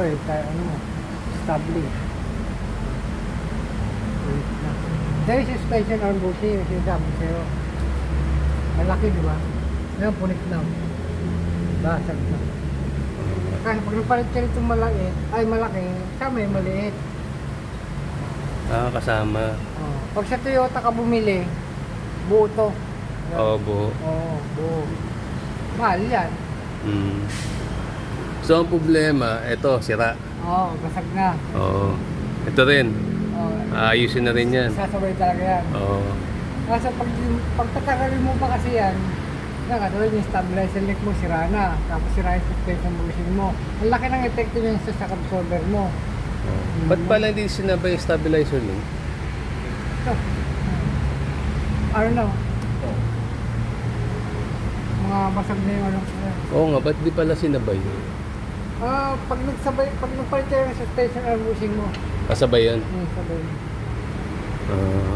ito eh, tayo, stable. Dahil suspension arm bushing, yung sinasabi sa'yo. Malaki, di ba? Ngayon, punit na. Basag na. Kasi pag nagpalit ka nitong malaki, siya may maliit. Kasama. Oh. Pag sa Toyota ka bumili, buo to. Oo, buo. Oo, buo. Mahal yan. So, ang problema, ito, sira. Oo, basag na. Oo. Ito rin. Oo. Ayusin na rin yan. Sasabay talaga yan. Oo. Kasi pag tatagalin mo pa kasi yan, katulad yung stabilizer link mo, sira na. Tapos sira yung suspension bushing mo. Ang laki ng epekto niya sa shock absorber mo. Ba't pala hindi sinabay yung stabilizer link? Ito. Ano na? Mga basag na yung ano. Oo nga, ba't di pala sinabay? Pag nagpalit kayo ng suspension arm bushing mo, Kasabay yan. sabay. Ah.